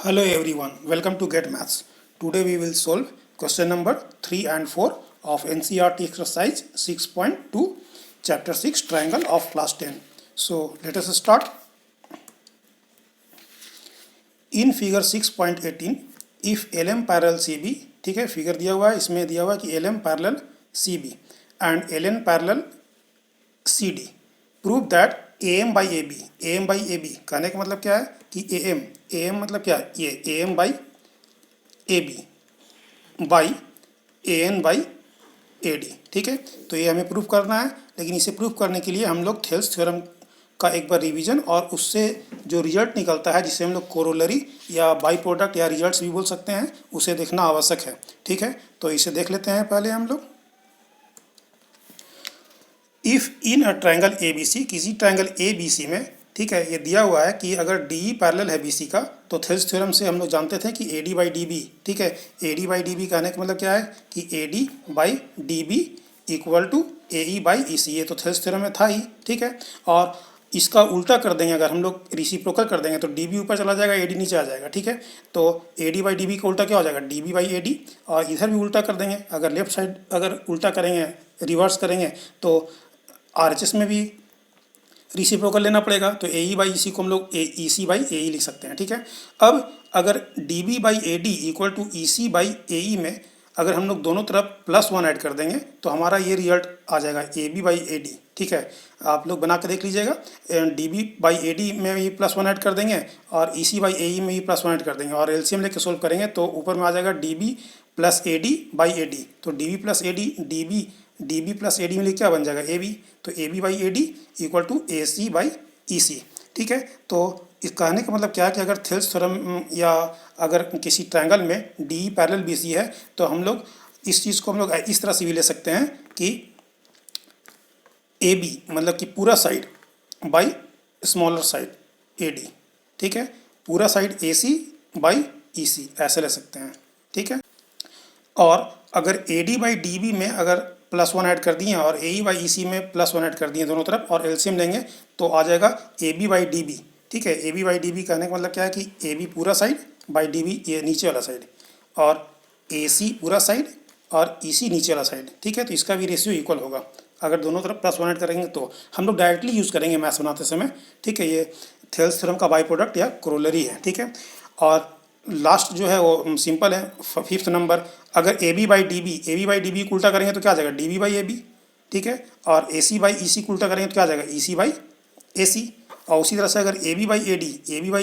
Hello everyone, welcome to Get Maths. Today we will solve question number 3 and 4 of NCERT exercise 6.2 chapter 6 triangle of class 10. So let us start. In figure 6.18 if LM parallel CB, ठीक है, figure दिया हुआ है, इसमें दिया हुआ है कि LM parallel CB and LN parallel CD prove that AM by AB, AM by AB कहने का मतलब क्या है कि AM मतलब क्या है, ये AM by AB by AN by AD, ठीक है। तो ये हमें प्रूफ करना है, लेकिन इसे प्रूफ करने के लिए हम लोग थेल्स थ्योरम का एक बार रिवीजन और उससे जो रिजल्ट निकलता है जिसे हम लोग कोरोलरी या बाई प्रोडक्ट या रिजल्ट्स भी बोल सकते हैं, उसे देखना आवश्यक है, ठीक है। तो इसे देख लेते हैं पहले हम लोग। If in a triangle ABC, किसी ट्रायंगल ABC में, ठीक है, ये दिया हुआ है कि अगर DE पैरेलल है BC का, तो थेल्स थ्योरम से हम लोग जानते थे कि AD बाई DB, ठीक है। AD बाई DB कहने का मतलब क्या है कि AD by DB equal to AE by EC, ये तो थेल्स थ्योरम में था ही, ठीक है। और इसका उल्टा कर देंगे, अगर हम लोग रेसिप्रोकल कर देंगे तो DB ऊपर चला जाएगा, AD नीचे आ जाएगा, ठीक है। तो AD बाई DB का उल्टा क्या हो जाएगा, DB बाई AD, और इधर भी उल्टा कर देंगे, अगर लेफ्ट साइड अगर उल्टा करेंगे, रिवर्स करेंगे, तो RHS में भी रेसिप्रोकल लेना पड़ेगा, तो AE बाई EC को हम लोग EC बाई AE लिख सकते हैं, ठीक है। अब अगर DB by AD equal to EC by AE में अगर हम लोग दोनों तरफ +1 ऐड कर देंगे तो हमारा ये रिजल्ट आ जाएगा AB बाई AD, ठीक है। आप लोग बना के देख लीजिएगा, DB बाई AD में भी +1 ऐड कर देंगे और EC बाई AE में भी +1 ऐड कर देंगे और LCM लेके सोल्व करेंगे तो ऊपर में आ जाएगा DB plus AD by AD। तो DB plus AD, DB plus AD में क्या बन जाएगा AB, तो AB by AD equal to AC by EC, ठीक है। तो इस कहने का मतलब क्या है कि अगर थेल्स थ्योरम या अगर किसी ट्रायंगल में DE पैरेलल BC है तो हम लोग इस चीज़ को हम लोग इस तरह से भी ले सकते हैं कि AB मतलब कि पूरा side by smaller side AD, ठीक है, पूरा साइड AC बाई EC ऐसे ले सकते हैं, ठीक है। और अगर AD बाई DB में अगर +1 ऐड कर दिए और AE बाई EC में +1 ऐड कर दिए दोनों तरफ और LCM लेंगे तो आ जाएगा AB बाई DB, ठीक है। AB बाई DB कहने का मतलब क्या है कि AB पूरा साइड बाई DB ये नीचे वाला साइड और AC पूरा साइड और EC नीचे वाला साइड, ठीक है। तो इसका भी रेशियो इक्वल होगा अगर दोनों तरफ +1 ऐड करेंगे तो हम लोग डायरेक्टली यूज़ करेंगे मैथ्स बनाते समय, ठीक है। ये थेल्स थ्योरम का बाई प्रोडक्ट या कोरोलरी है, ठीक है। और लास्ट जो है वो सिंपल है, 5th नंबर, अगर AB बाई DB को उल्टा करेंगे तो क्या आ जाएगा DB बाई AB, ठीक है। और AC बाई EC को उल्टा करेंगे तो क्या आ जाएगा EC बाई AC। और उसी तरह से अगर AB बाई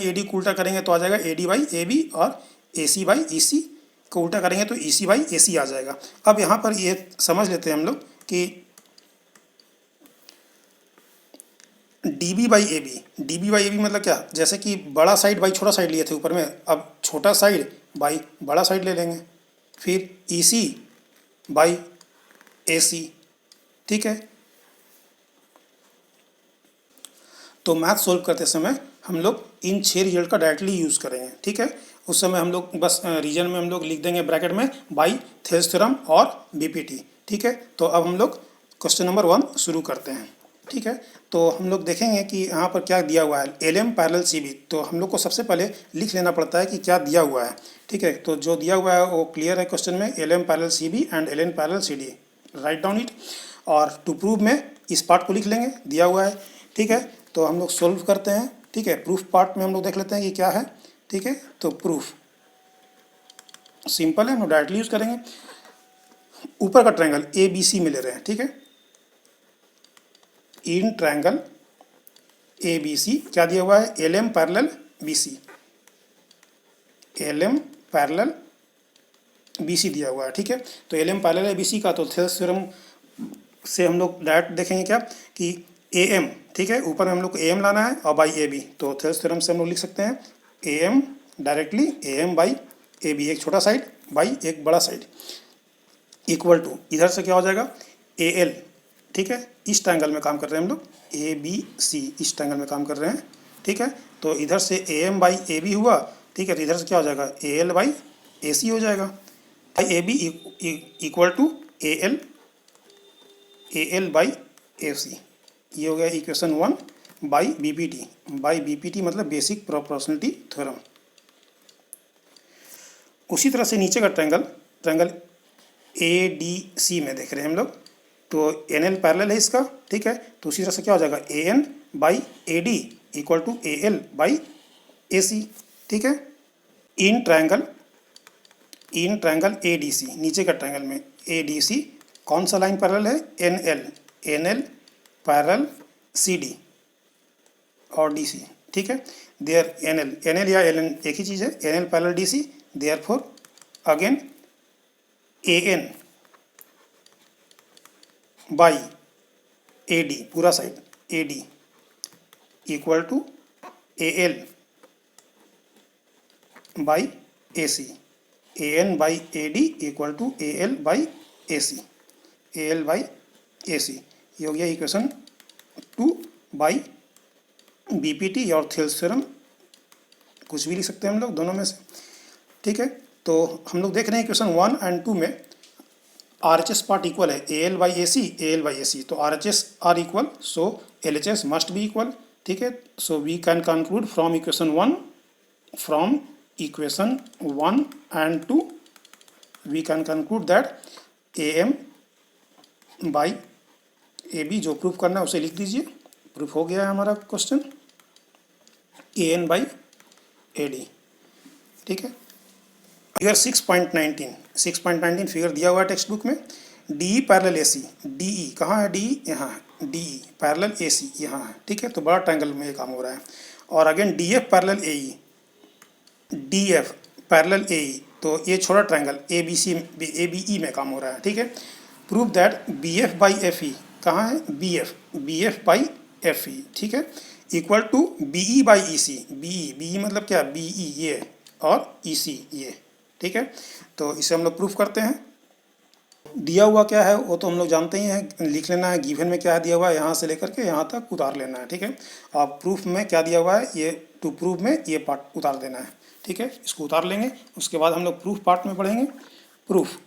AD को उल्टा करेंगे तो आ जाएगा AD बाई AB और AC बाई EC को उल्टा करेंगे तो EC बाई AC आ जाएगा। अब यहाँ पर ये समझ लेते हैं हम लोग कि DB बाई AB मतलब क्या, जैसे कि बड़ा साइड बाई छोटा साइड लिए थे ऊपर में, अब छोटा साइड बाई बड़ा साइड ले लेंगे, फिर EC बाई AC, ठीक है। तो मैथ सोल्व करते समय हम लोग इन 6 रिजल्ट का डायरेक्टली यूज़ करेंगे, ठीक है। उस समय हम लोग बस रीजन में हम लोग लिख देंगे ब्रैकेट में बाई थेल्स थ्योरम और BPT, ठीक है। तो अब हम लोग क्वेश्चन नंबर 1 शुरू करते हैं, ठीक है। तो हम लोग देखेंगे कि यहाँ पर क्या दिया हुआ है, LM पैरेलल CB। तो हम लोग को सबसे पहले लिख लेना पड़ता है कि क्या दिया हुआ है, ठीक है। तो जो दिया हुआ है वो क्लियर है क्वेश्चन में, LM parallel CB and LN parallel CD, write down it. और टू प्रूव में इस पार्ट को लिख लेंगे, दिया हुआ है, ठीक है। तो हम लोग सोल्व करते हैं, ठीक है। प्रूफ पार्ट में हम लोग देख लेते हैं कि क्या है, ठीक है। तो प्रूफ सिंपल है, हम लोग डायरेक्टली यूज करेंगे। ऊपर का ट्रायंगल ABC में ले रहे हैं, ठीक है। इन ट्रायंगल ABC क्या दिया हुआ है, LM parallel BC, LM parallel BC दिया हुआ है, ठीक है। तो LM पैरेलल BC का तो थेल्स थ्योरम से हम लोग डायरेक्ट देखेंगे क्या कि AM, ठीक है, ऊपर में हम लोग को AM लाना है और बाई AB, तो थेल्स थ्योरम से हम लोग लिख सकते हैं AM directly AM by AB, एक छोटा साइड बाई एक बड़ा साइड, इक्वल टू इधर से क्या हो जाएगा AL, ठीक है। इस ट्रायंगल में काम कर रहे हैं हम लोग, ABC इस ट्रायंगल में काम कर रहे हैं, ठीक है। तो इधर से AM बाई AB हुआ, ठीक है। तो इधर से क्या हो जाएगा AL बाई AC हो जाएगा, by AB equal to AL by AC, ये हो गया इक्वेशन 1 बाई BPT मतलब बेसिक प्रोपोर्शनलिटी थ्योरम, उसी तरह से नीचे का ट्रायंगल ए डी सी में देख रहे हैं हम लोग, तो एन एल पैरेलल है इसका, ठीक है। तो उसी तरह से क्या हो जाएगा, A N by A D equal to A L by A C, ठीक है। In triangle A D C, नीचे का ट्रायंगल में ए डी सी कौन सा लाइन पैरेलल है, N L parallel C D और डी सी, ठीक है। देयर एन एल या एल एन एक ही चीज़ है, N L parallel D C, therefore again A N by A D, पूरा side A D equal to A L by A C, A N by A D equal to A L by A C, A L by A C. ये हो गया equation 2 by B P T और Thales theorem, कुछ भी लिख सकते हैं हम लोग दोनों में से, ठीक है। तो हम लोग देख रहे हैं इक्वेशन 1 एंड 2 में R H S part equal है, A L by A C, तो R H S R equal, so L H S must be equal, ठीक है। So we can conclude from equation 1 and 2 we can conclude that A M by A B, जो proof करना है उसे लिख दीजिए, proof हो गया है हमारा question, A N by A D, ठीक है। फिगर 6.19 फिगर दिया हुआ है टेक्स्ट बुक में, D parallel A C, D E कहाँ है, डी यहाँ है, डी ई पैरेलल ए सी यहाँ है, ठीक है। तो बड़ा ट्रायंगल में ये काम हो रहा है। और again D F parallel A E, D F parallel A E, तो ये छोटा triangle A B C, A B E में काम हो रहा है, ठीक है। Prove that B F by F E कहाँ है, B F by F E, ठीक है, equal to B E by E C, B E मतलब क्या, बी ई ये और ई सी ये, ठीक है। तो इसे हम लोग प्रूफ करते हैं। दिया हुआ क्या है वो तो हम लोग जानते ही हैं, लिख लेना है गिवन में क्या दिया हुआ है, यहाँ से लेकर के यहाँ तक उतार लेना है, ठीक है। और प्रूफ में क्या दिया हुआ है, ये टू प्रूफ में ये पार्ट उतार देना है, ठीक है। इसको उतार लेंगे, उसके बाद हम लोग प्रूफ पार्ट में पढ़ेंगे। Proof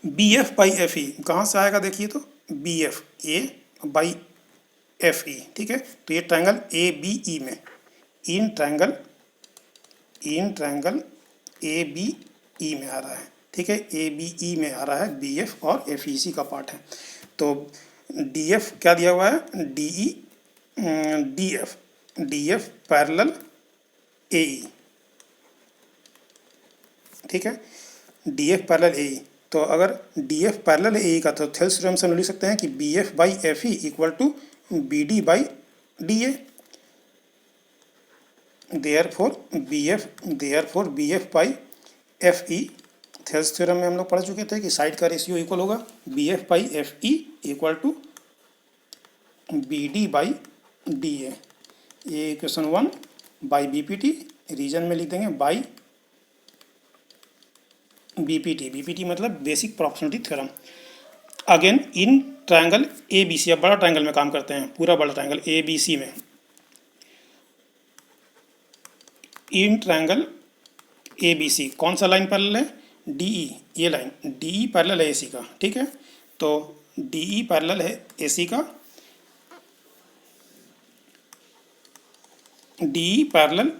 B F by F E कहाँ से आएगा, देखिए तो B F A by F E, ठीक है। तो ये ट्रायंगल ए बी ई में, in triangle A B E में आ रहा है, ठीक है। ए बी ई में आ रहा है बी एफ और एफ ई सी का पार्ट है। तो डी एफ क्या दिया हुआ है, D E D F parallel A E, ठीक है, D F parallel A E. तो अगर D F parallel A E का तो थेल्स थ्योरम से हम लिख सकते हैं कि B F by F E equal to B D by D A, therefore B F by F E, Thales theorem में हम लोग पढ़ चुके थे कि साइड का रेशियो इक्वल होगा B F by F E equal to B D by D A. ये equation 1 by B P T, reason में लिख देंगे बाई बी पी टी मतलब basic proportionality theorem. Again in triangle A B सी, अब बड़ा triangle में काम करते हैं, पूरा बड़ा ट्रायंगल ए बी सी में, इन ट्रायंगल ए बी सी कौन सा लाइन पैरेलल है, डी ई, ये लाइन डी ई पैरेलल है ए सी का, ठीक है। तो डी ई पैरेलल है ए सी का, D E parallel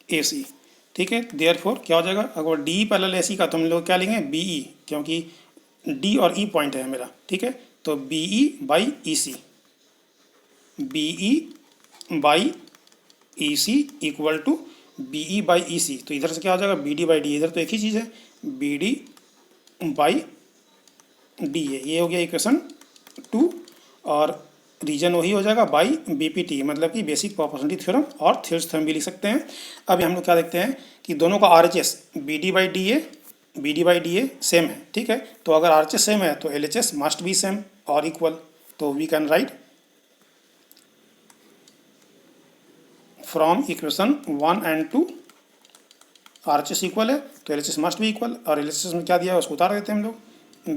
A C, ठीक है। देयरफॉर क्या हो जाएगा, अगर डी ई पैरेलल ए सी का तो हम लोग क्या लेंगे, बी ई, क्योंकि डी और ई पॉइंट है मेरा, ठीक है। तो B E by E C, B E by E C equal to B E by E C, तो इधर से क्या हो जाएगा, बी डी बाई डी, इधर तो एक ही चीज़ है, B D by D A, ये हो गया इक्वेशन 2। और रीजन वही हो जाएगा बाई बी पी टी, मतलब कि बेसिक प्रोपोर्शनलिटी थ्योरम और थेल्स थ्योरम भी लिख सकते हैं। अब हम लोग क्या देखते हैं कि दोनों का R H S B D by D A same है, ठीक है। तो अगर आर एच एस सेम है तो L H S must be same और equal, so we can write from equation 1 and 2 R H S equal है तो L H S must be equal, और एल एच एस में क्या दिया है उसको उतार देते हैं हम लोग,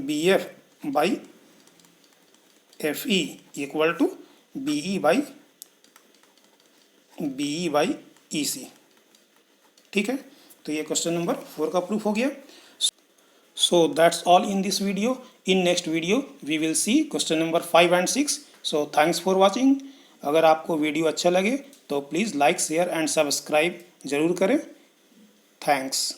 B F by F E equal to B E by E C, ठीक है। तो ये क्वेश्चन नंबर 4 का प्रूफ हो गया। So that's all in this video. In next video we will see question number 5 and 6. So thanks for watching. अगर आपको video अच्छा लगे तो please like share and subscribe ज़रूर करें। थैंक्स।